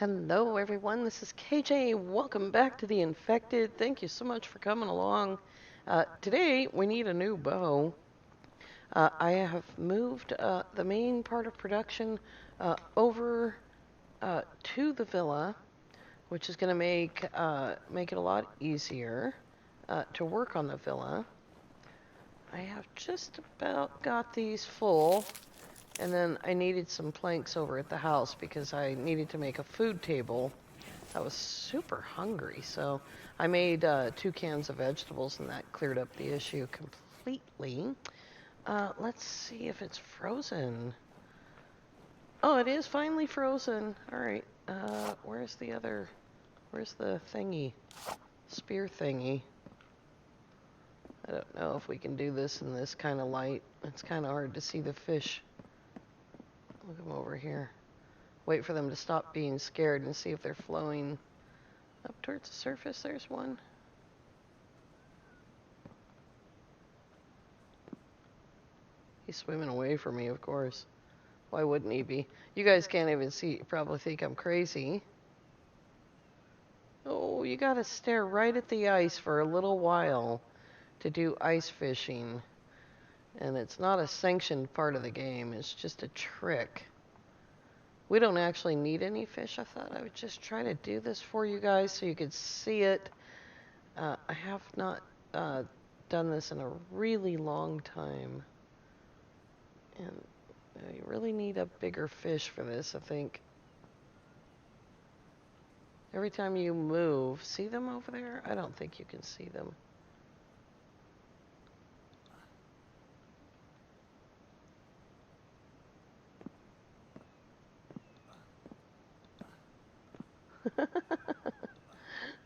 Hello, everyone. This is KJ. Welcome back to the Infected. Thank you so much for coming along. Today, we need a new bow. I have moved the main part of production over to the villa, which is going to make it a lot easier to work on the villa. I have just about got these full. And then I needed some planks over at the house because I needed to make a food table. I was super hungry, so I made 2 cans of vegetables, and that cleared up the issue completely. Let's see if it's frozen. Oh, it is finally frozen. All right. Where's the thingy? Spear thingy. I don't know if we can do this in this kind of light. It's kind of hard to see the fish. Look at them over here. Wait for them to stop being scared and see if they're flowing up towards the surface. There's one. He's swimming away from me, of course. Why wouldn't he be? You guys can't even see. You probably think I'm crazy. Oh, you gotta stare right at the ice for a little while to do ice fishing. And it's not a sanctioned part of the game. It's just a trick. We don't actually need any fish. I thought I would just try to do this for you guys so you could see it. I have not done this in a really long time. And you really need a bigger fish for this, I think. Every time you move, see them over there? I don't think you can see them.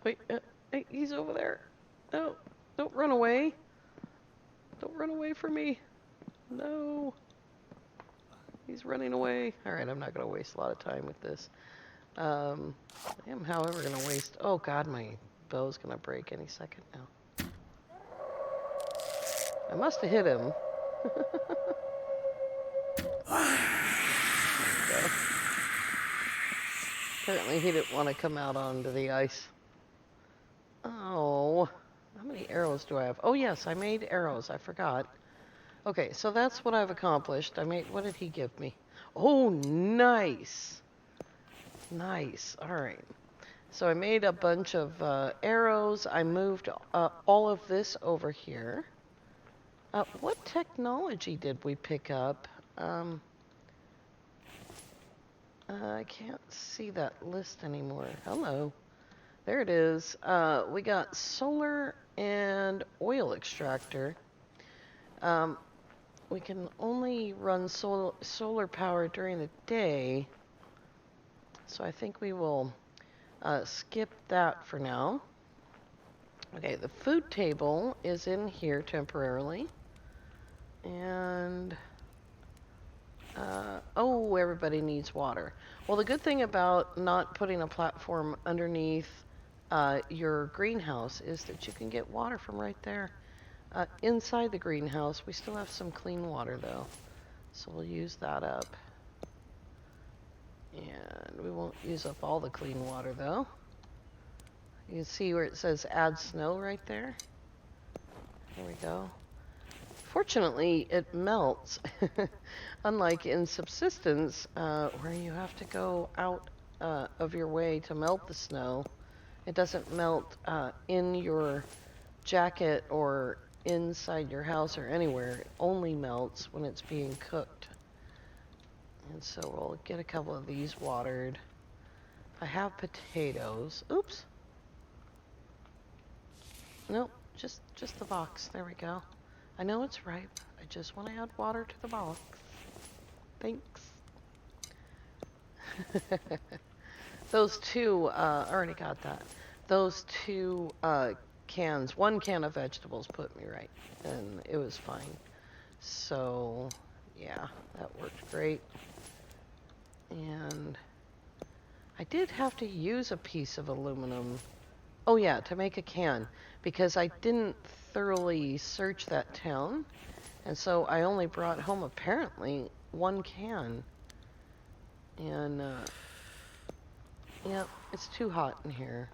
Wait, hey, he's over there. No, don't run away. Don't run away from me. No. He's running away. All right, I'm not going to waste a lot of time with this. I am, however, going to waste... Oh, God, my bow's going to break any second now. I must have hit him. Apparently he didn't want to come out onto the ice. Oh, how many arrows do I have? Oh, yes, I made arrows. I forgot. Okay, so that's what I've accomplished. What did he give me? Oh, nice. Nice. All right. So I made a bunch of arrows. I moved all of this over here. What technology did we pick up? I can't see that list anymore. Hello. There it is. We got solar and oil extractor. We can only run solar power during the day. So I think we will skip that for now. Okay, the food table is in here temporarily. And, oh, everybody needs water. Well, the good thing about not putting a platform underneath your greenhouse is that you can get water from right there. Inside the greenhouse, we still have some clean water though. So we'll use that up. And we won't use up all the clean water though. You can see where it says add snow right there. There we go. Fortunately, it melts. Unlike in subsistence, where you have to go out of your way to melt the snow, it doesn't melt in your jacket or inside your house or anywhere. It only melts when it's being cooked. And so we'll get a couple of these watered. I have potatoes. Oops. Nope, just the box. There we go. I know it's ripe. I just want to add water to the box. Thanks. Those two, already got that. Those two cans, 1 can of vegetables put me right, and it was fine. So, yeah, that worked great. And I did have to use a piece of aluminum. Oh yeah, to make a can, because I didn't thoroughly search that town, and so I only brought home apparently 1 can. And Yep, it's too hot in here.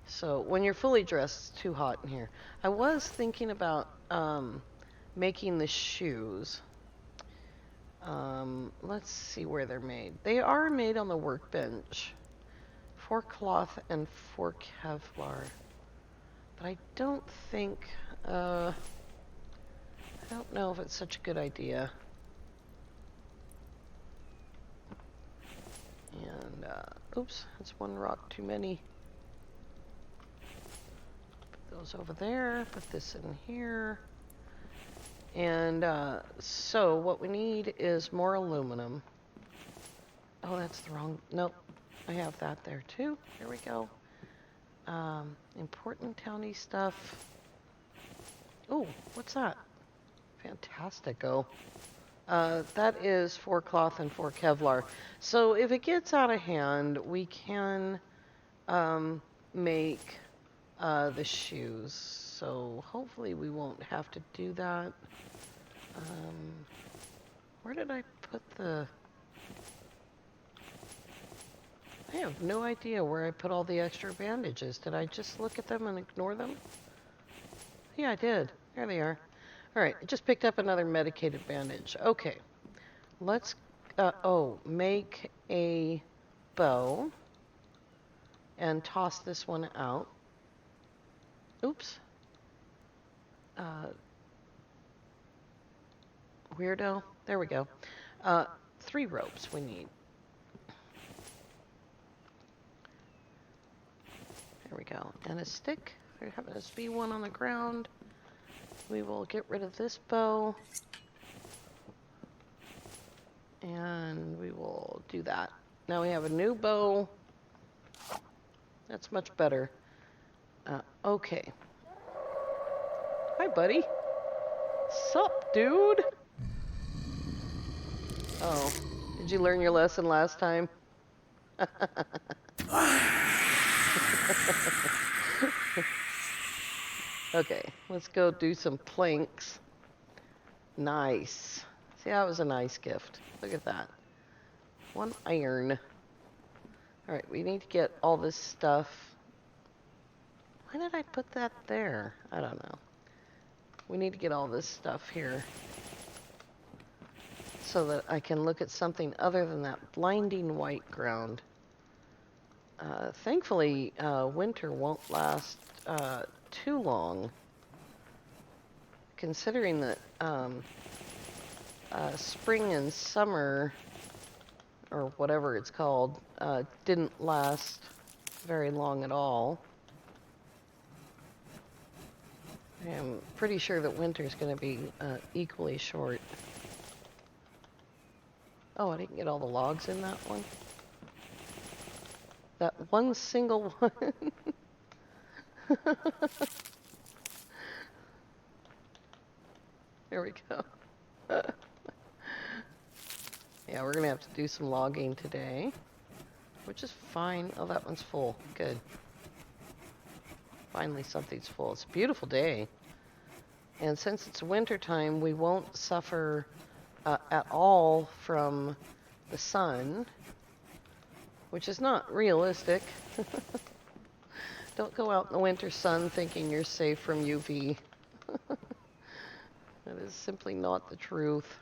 So when you're fully dressed, it's too hot in here. I was thinking about making the shoes. Let's see where they're made. They are made on the workbench. 4 cloth and 4 Kevlar. But I don't think, I don't know if it's such a good idea. And, oops, that's one rock too many. Put those over there, put this in here. And, so what we need is more aluminum. Oh, that's the wrong, nope, I have that there too. There we go. Important towny stuff. Oh, what's that? Fantastico. That is 4 cloth and 4 Kevlar. So if it gets out of hand, we can make the shoes. So hopefully we won't have to do that. Where did I put the... I have no idea where I put all the extra bandages. Did I just look at them and ignore them? Yeah, I did. There they are. Alright, I just picked up another medicated bandage. Okay. Let's, make a bow and toss this one out. Oops. Weirdo. There we go. 3 ropes we need. There we go. And a stick. There happens to be one on the ground. We will get rid of this bow. And we will do that. Now we have a new bow. That's much better. Okay. Hi, buddy. Sup, dude? Oh, did you learn your lesson last time? Okay, let's go do some planks. Nice. See, that was a nice gift. Look at that. 1 iron. Alright, we need to get all this stuff. Why did I put that there? I don't know. We need to get all this stuff here so that I can look at something other than that blinding white ground. Thankfully, winter won't last too long, considering that spring and summer, or whatever it's called, didn't last very long at all. I'm pretty sure that winter's going to be equally short. Oh, I didn't get all the logs in that one. That one single one. There we go. Yeah, we're going to have to do some logging today, which is fine. Oh, that one's full. Good. Finally, something's full. It's a beautiful day. And since it's winter time, we won't suffer at all from the sun, which is not realistic. Don't go out in the winter sun thinking you're safe from UV. That is simply not the truth.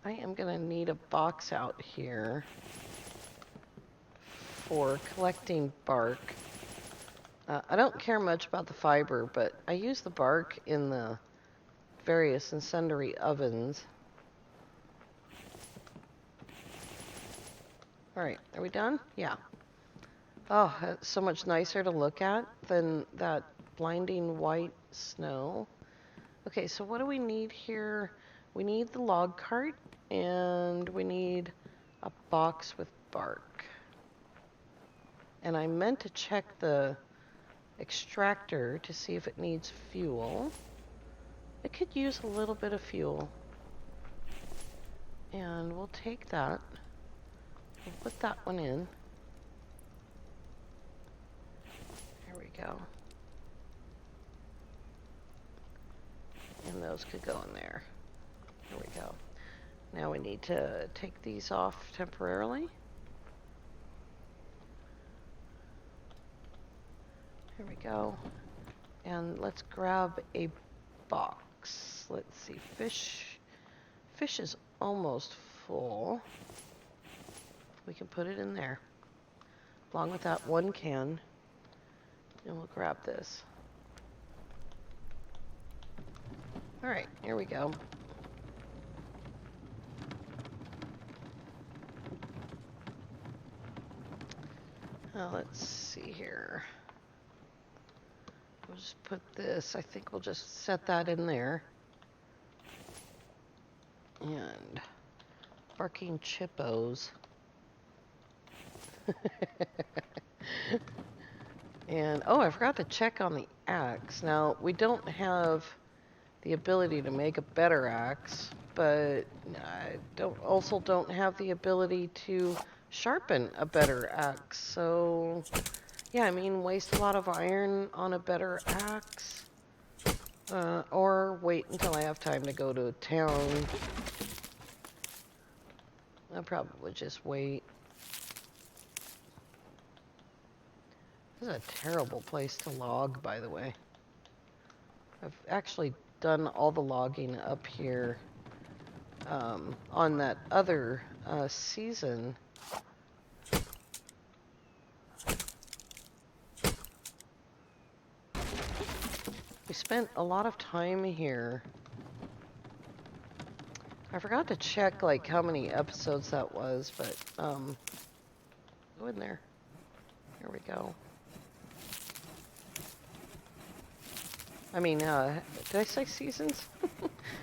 I am going to need a box out here for collecting bark. I don't care much about the fiber, but I use the bark in the various and sundry ovens. Alright, are we done? Yeah. Oh, it's so much nicer to look at than that blinding white snow. Okay, so what do we need here? We need the log cart, and we need a box with bark. And I meant to check the extractor to see if it needs fuel. It could use a little bit of fuel. And we'll take that. We'll put that one in. There we go. And those could go in there. There we go. Now we need to take these off temporarily. Here we go. And let's grab a box. Let's see, fish. Fish is almost full. We can put it in there, along with that one can. And we'll grab this. All right, here we go. Now let's see here. We'll just put this, I think we'll just set that in there. And barking chippos. And, oh, I forgot to check on the axe. Now, we don't have the ability to make a better axe, but I also don't have the ability to sharpen a better axe. So, yeah, I mean, waste a lot of iron on a better axe. Or wait until I have time to go to town. I'll probably just wait. This is a terrible place to log, by the way. I've actually done all the logging up here on that other season. We spent a lot of time here. I forgot to check like how many episodes that was, but go in there. Here we go. I mean, did I say seasons?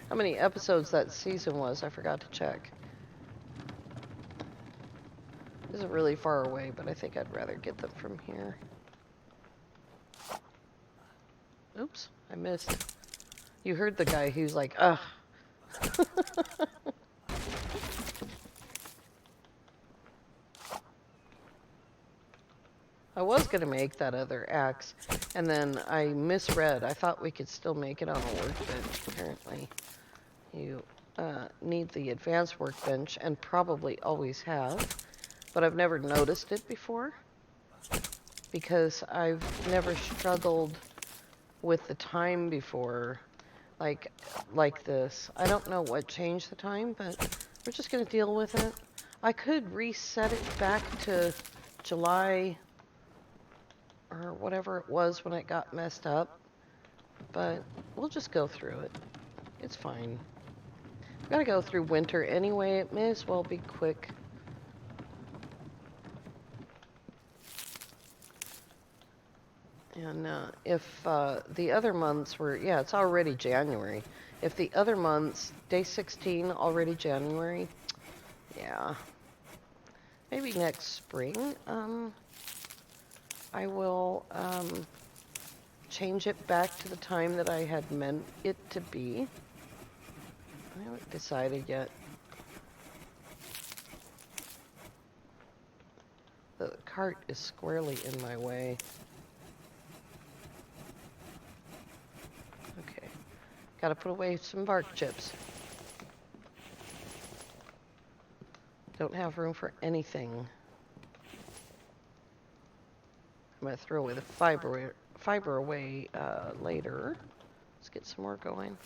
How many episodes that season was, I forgot to check. This is really far away, but I think I'd rather get them from here. Oops, I missed. You heard the guy who's like, ugh. I was going to make that other axe, and then I misread. I thought we could still make it on a workbench, apparently. You need the advanced workbench, and probably always have, but I've never noticed it before, because I've never struggled with the time before, like this. I don't know what changed the time, but we're just going to deal with it. I could reset it back to July or whatever it was when it got messed up, but we'll just go through it. It's fine. We've got to go through winter anyway. It may as well be quick. And if the other months were, yeah, it's already January. If the other months, day 16, already January, yeah. Maybe next spring, I will change it back to the time that I had meant it to be. I haven't decided yet. The cart is squarely in my way. Okay, gotta put away some bark chips. Don't have room for anything. I'm gonna throw away the fiber away later. Let's get some more going.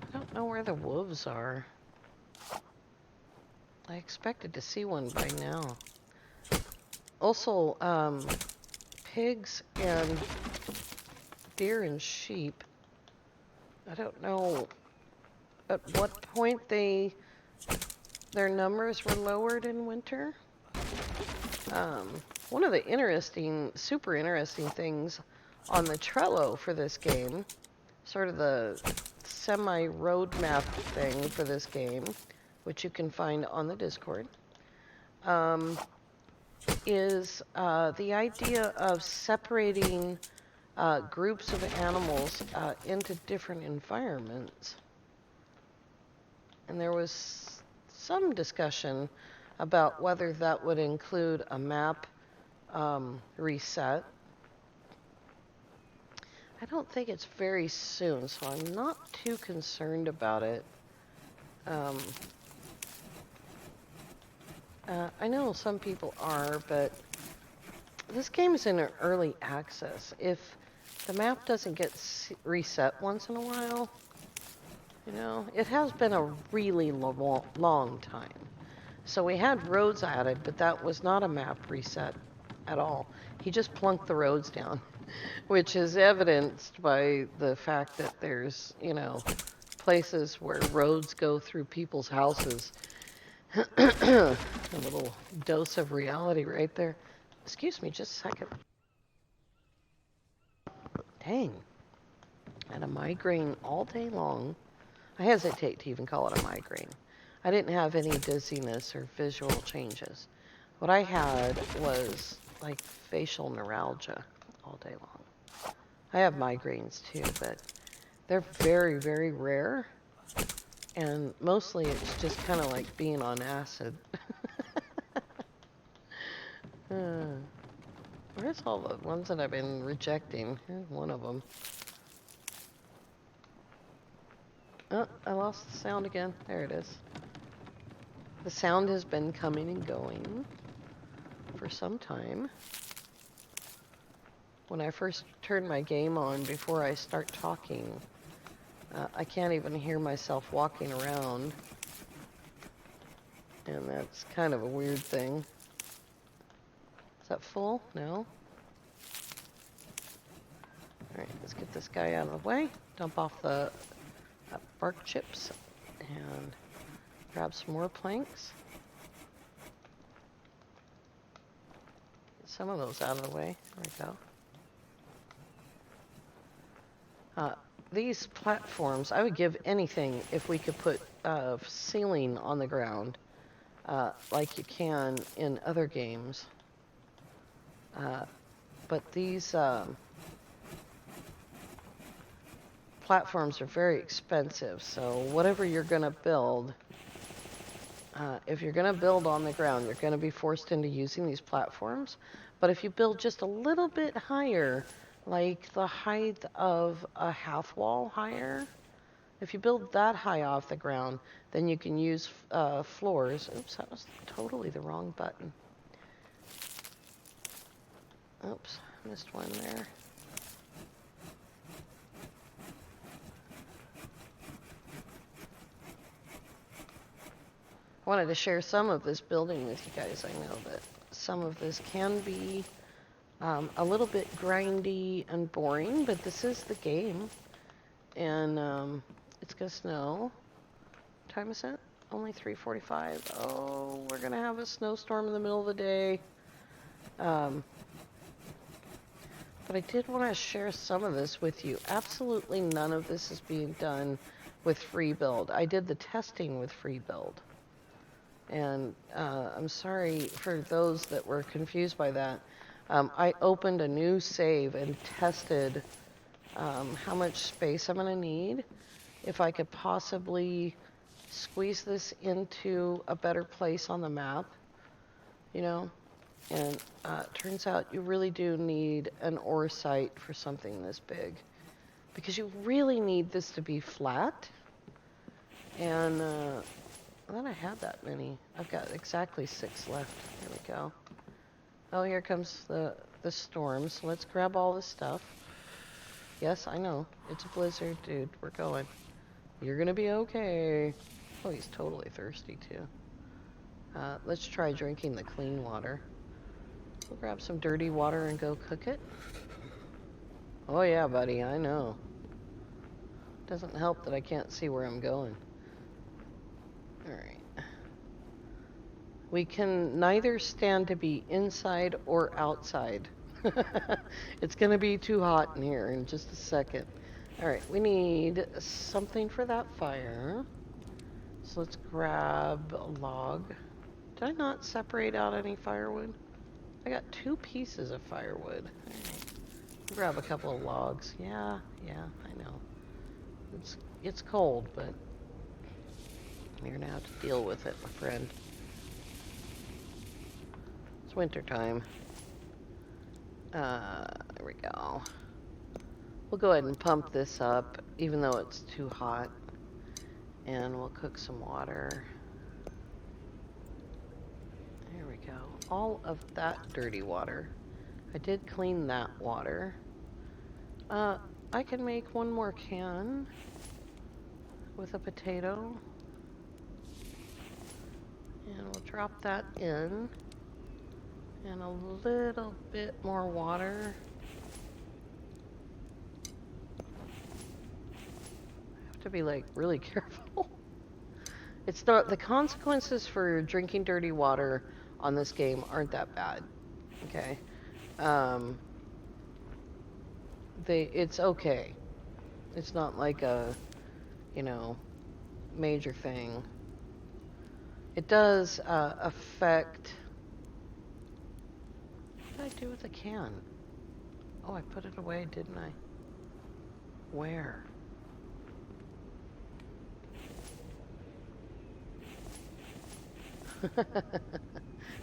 I don't know where the wolves are. I expected to see one by now. Also, pigs and deer and sheep. I don't know at what point their numbers were lowered in winter. One of the super interesting things on the Trello for this game, sort of the semi-roadmap thing for this game, which you can find on the Discord, is the idea of separating groups of animals into different environments. And there was some discussion about whether that would include a map reset. I don't think it's very soon, so I'm not too concerned about it. I know some people are, but this game is in an early access. If the map doesn't get reset once in a while, you know, it has been a really long time. So we had roads added, but that was not a map reset at all. He just plunked the roads down, which is evidenced by the fact that there's, you know, places where roads go through people's houses. A little dose of reality right there. Excuse me, just a second. Dang. I had a migraine all day long. I hesitate to even call it a migraine. I didn't have any dizziness or visual changes. What I had was like facial neuralgia all day long. I have migraines too, but they're very, very rare. And mostly it's just kind of like being on acid. Where's all the ones that I've been rejecting? Here's one of them. Oh, I lost the sound again. There it is. The sound has been coming and going for some time. When I first turn my game on, before I start talking, I can't even hear myself walking around. And that's kind of a weird thing. Is that full? No? Alright, let's get this guy out of the way. Dump off the bark chips and grab some more planks. Get some of those out of the way. There we go. These platforms, I would give anything if we could put ceiling on the ground like you can in other games. But these platforms are very expensive, so whatever you're going to build, if you're going to build on the ground, you're going to be forced into using these platforms. But if you build just a little bit higher, like the height of a half wall higher, if you build that high off the ground, then you can use floors. Oops, that was totally the wrong button. Oops, missed one there. I wanted to share some of this building with you guys. I know that some of this can be a little bit grindy and boring, but this is the game. And it's gonna snow. What time is it? Only 3:45. Oh, we're gonna have a snowstorm in the middle of the day. But I did want to share some of this with you. Absolutely none of this is being done with free build. I did the testing with free build. And I'm sorry for those that were confused by that. I opened a new save and tested how much space I'm going to need, if I could possibly squeeze this into a better place on the map, you know. And turns out you really do need an ore site for something this big, because you really need this to be flat. And I thought I had that many. I've got exactly 6 left. Here we go. Oh, here comes the storm. So let's grab all this stuff. Yes, I know. It's a blizzard, dude. We're going. You're gonna be okay. Oh, he's totally thirsty, too. Let's try drinking the clean water. We'll grab some dirty water and go cook it. Oh, yeah, buddy. I know. Doesn't help that I can't see where I'm going. Alright. We can neither stand to be inside or outside. It's gonna be too hot in here in just a second. Alright, we need something for that fire. So let's grab a log. Did I not separate out any firewood? I got 2 pieces of firewood. Alright. Grab a couple of logs. Yeah, I know. It's cold, but you're gonna have to deal with it, my friend. It's winter time. There we go. We'll go ahead and pump this up, even though it's too hot. And we'll cook some water. There we go. All of that dirty water. I did clean that water. I can make one more can with a potato. And we'll drop that in. And a little bit more water. I have to be like really careful. It's not, the consequences for drinking dirty water on this game aren't that bad. Okay. It's okay. It's not like a, you know, major thing. It does affect. What did I do with the can? Oh, I put it away, didn't I? Where?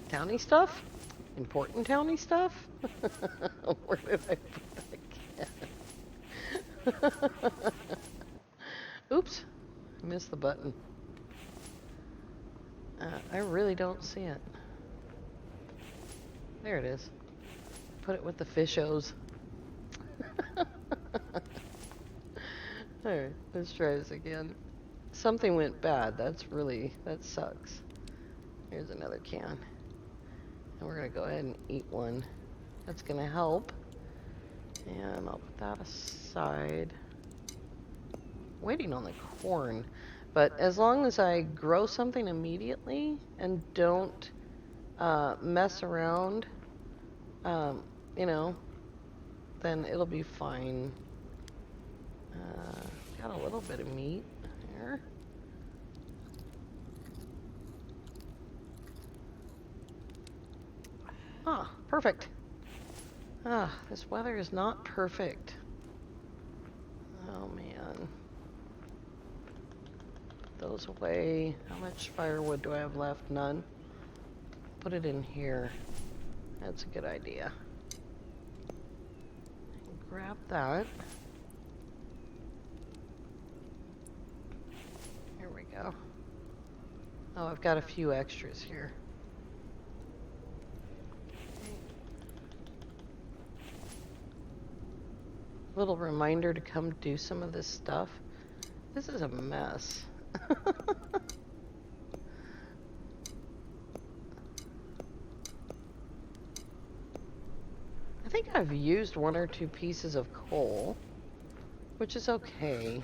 Towny stuff? Important towny stuff? Where did I put that can? Oops, I missed the button. I really don't see it. There it is. Put it with the fishos. Alright, let's try this again. Something went bad. That sucks. Here's another can. And we're going to go ahead and eat one. That's going to help. And I'll put that aside. Waiting on the corn. But as long as I grow something immediately and don't mess around, you know, then it'll be fine. Got a little bit of meat here. Ah, perfect. Ah, this weather is not perfect. Oh man. Put those away. How much firewood do I have left? None. Put it in here. That's a good idea. Grab that. Here we go. Oh, I've got a few extras here. Little reminder to come do some of this stuff. This is a mess. I think I've used 1 or 2 pieces of coal, which is okay.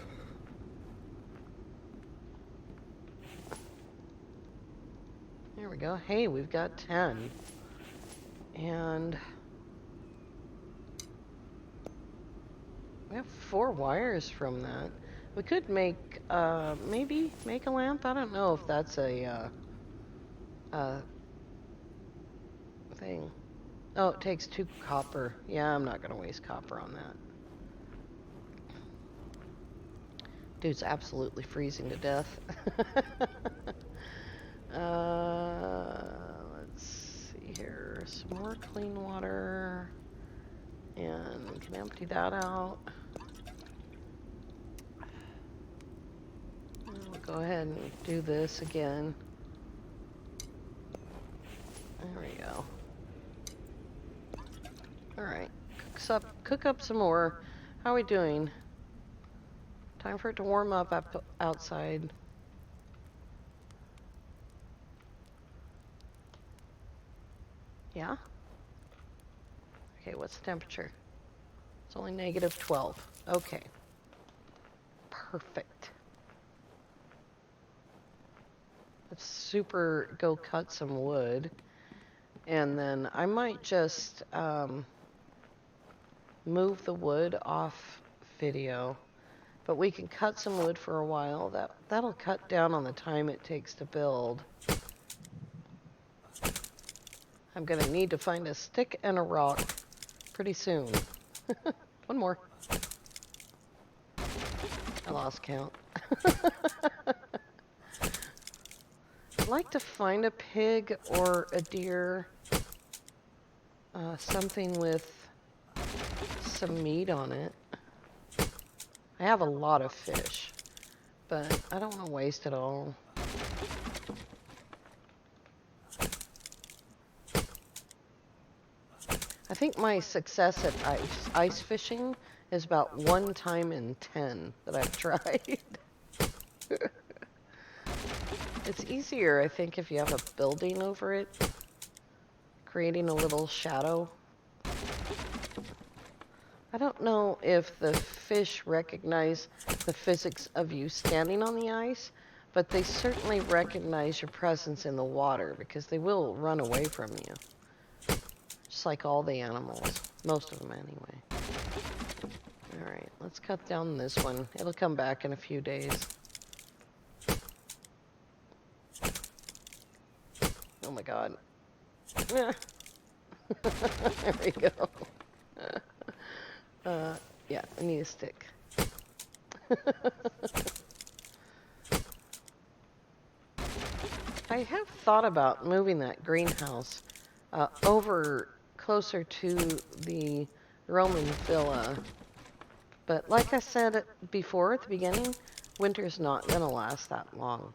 There we go. Hey, we've got 10. And we have 4 wires from that. We could make, maybe make a lamp. I don't know if that's a thing. Oh, it takes 2 copper. Yeah, I'm not gonna waste copper on that. Dude's absolutely freezing to death. Let's see here. Some more clean water. And we can empty that out. And we'll go ahead and do this again. There we go. Alright. Cook up some more. How are we doing? Time for it to warm up outside. Yeah? Okay, what's the temperature? It's only -12. Okay. Perfect. Let's go cut some wood. And then I might just move the wood off video. But we can cut some wood for a while. That'll cut down on the time it takes to build. I'm gonna need to find a stick and a rock pretty soon. One more. I lost count. I'd like to find a pig or a deer. Something with some meat on it. I have a lot of fish, but I don't want to waste it all. I think my success at ice fishing is about 1 time in 10 that I've tried. It's easier, I think, if you have a building over it, creating a little shadow. I don't know if the fish recognize the physics of you standing on the ice, but they certainly recognize your presence in the water because they will run away from you. Just like all the animals. Most of them, anyway. Alright, let's cut down this one. It'll come back in a few days. Oh my god. There we go. Yeah, I need a stick. I have thought about moving that greenhouse over closer to the Roman villa. But like I said before at the beginning, winter's not going to last that long.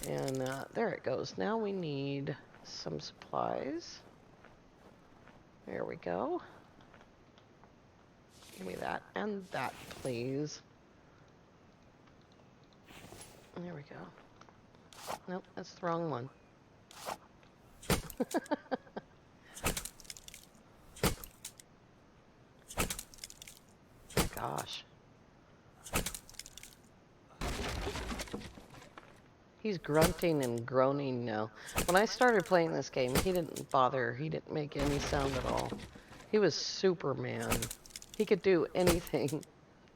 And there it goes. Now we need some supplies. There we go. Give me that and that, please. There we go. Nope, that's the wrong one. My gosh. He's grunting and groaning now. When I started playing this game, he didn't bother. He didn't make any sound at all. He was Superman. He could do anything.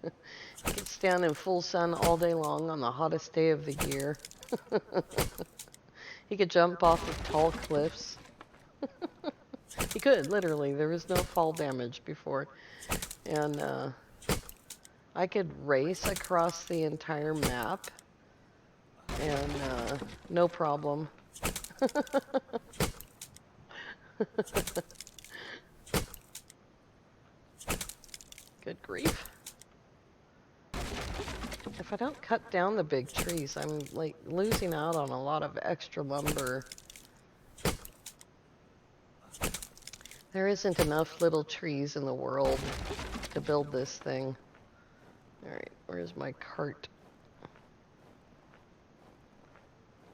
He could stand in full sun all day long on the hottest day of the year. He could jump off of tall cliffs. He could, literally. There was no fall damage before. And I could race across the entire map. And no problem. Good grief. If I don't cut down the big trees, I'm like losing out on a lot of extra lumber. There isn't enough little trees in the world to build this thing. Alright, where's my cart?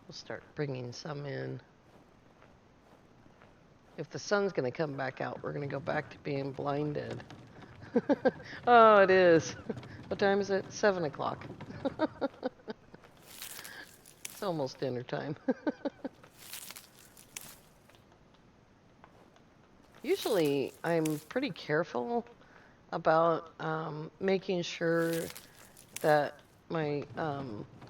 We'll start bringing some in. If the sun's going to come back out, we're going to go back to being blinded. Oh, it is. What time is it? 7 o'clock. It's almost dinner time. Usually, I'm pretty careful about making sure that my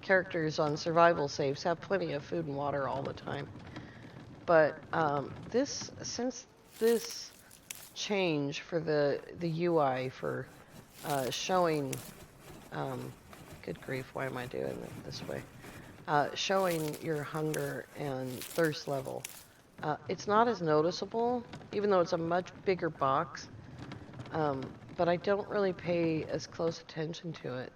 characters on survival saves have plenty of food and water all the time. But since this change for the UI for showing, good grief, why am I doing it this way? Showing your hunger and thirst level. It's not as noticeable, even though it's a much bigger box, but I don't really pay as close attention to it.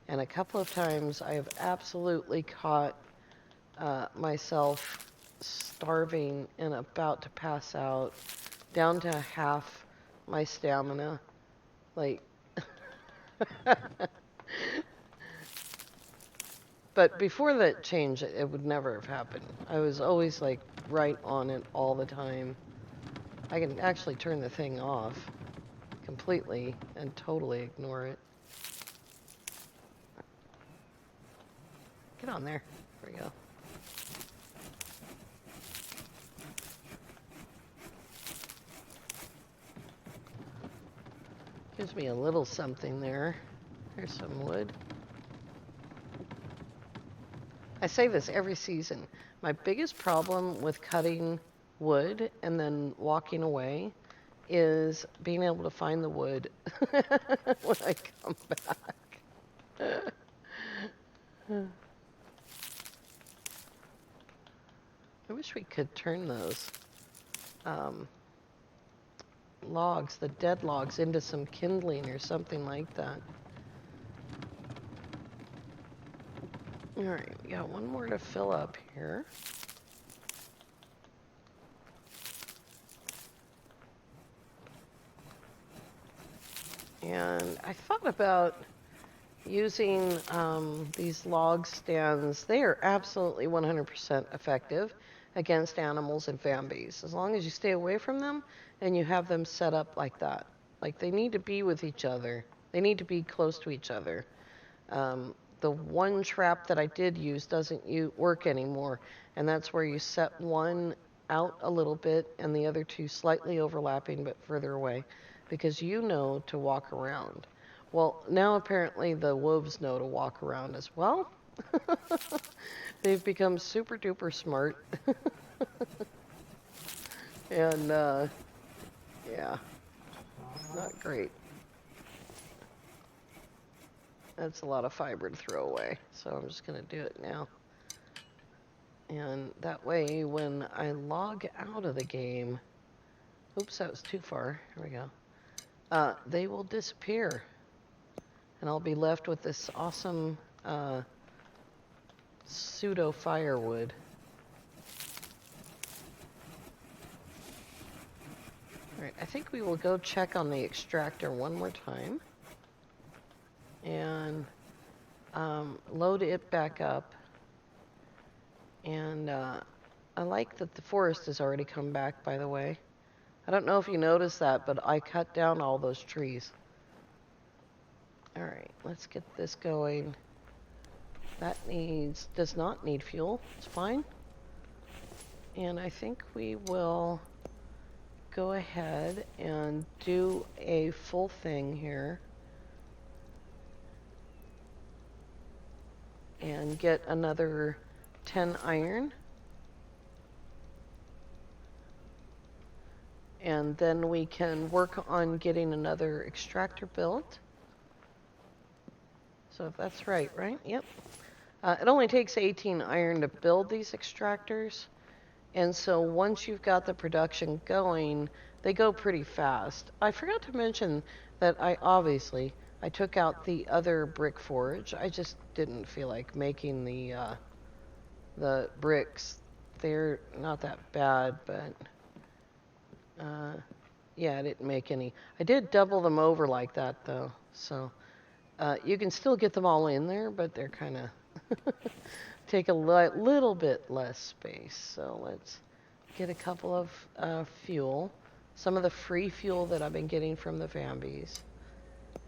And a couple of times I have absolutely caught myself starving and about to pass out, down to half my stamina. Like, but before that change, it would never have happened. I was always like right on it all the time. I can actually turn the thing off completely and totally ignore it. Get on there. There we go. Gives me a little something there. There's some wood. I say this every season. My biggest problem with cutting wood and then walking away is being able to find the wood when I come back. I wish we could turn those logs, the dead logs, into some kindling or something like that. Alright, we got one more to fill up here. And I thought about using these log stands. They are absolutely 100% effective against animals and vambies, as long as you stay away from them and you have them set up like that. Like, they need to be with each other. They need to be close to each other. The one trap that I did use doesn't work anymore, and that's where you set one out a little bit and the other two slightly overlapping but further away, because you know to walk around. Well, now apparently the wolves know to walk around as well. They've become super duper smart. And, yeah, not great. That's a lot of fiber to throw away, so I'm just going to do it now. And that way, when I log out of the game, oops, that was too far. Here we go. They will disappear. And I'll be left with this awesome pseudo firewood. Alright, I think we will go check on the extractor one more time. And load it back up. And I like that the forest has already come back, by the way. I don't know if you noticed that, but I cut down all those trees. Alright, let's get this going. That does not need fuel. It's fine. And I think we will go ahead and do a full thing here. And get another 10 iron. And then we can work on getting another extractor built. So if that's right? Yep. It only takes 18 iron to build these extractors. And so once you've got the production going, they go pretty fast. I forgot to mention that I took out the other brick forge. I just didn't feel like making the bricks. They're not that bad, but yeah, I didn't make any. I did double them over like that though, so you can still get them all in there, but they're kind of take a little bit less space. So let's get a couple of fuel, some of the free fuel that I've been getting from the vambies,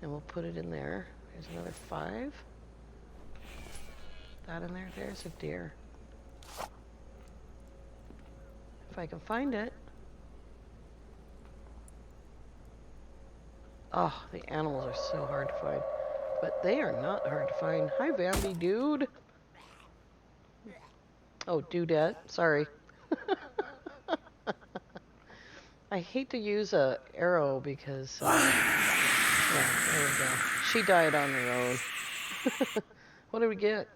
and we'll put it in there. There's another 5. That in there. There's a deer. If I can find it. Oh, the animals are so hard to find. But they are not hard to find. Hi, Vambi dude. Oh, dudette. Sorry. I hate to use a arrow because... yeah, there we go. She died on her own. What did we get?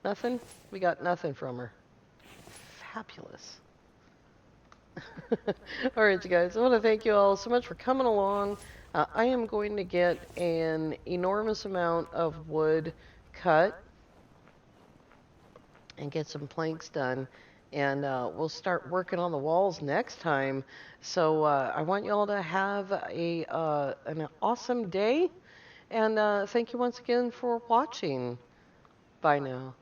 Nothing? We got nothing from her. Fabulous. Alright, you guys. I want to thank you all so much for coming along. I am going to get an enormous amount of wood cut and get some planks done. And we'll start working on the walls next time. So I want you all to have an awesome day. And thank you once again for watching. Bye now.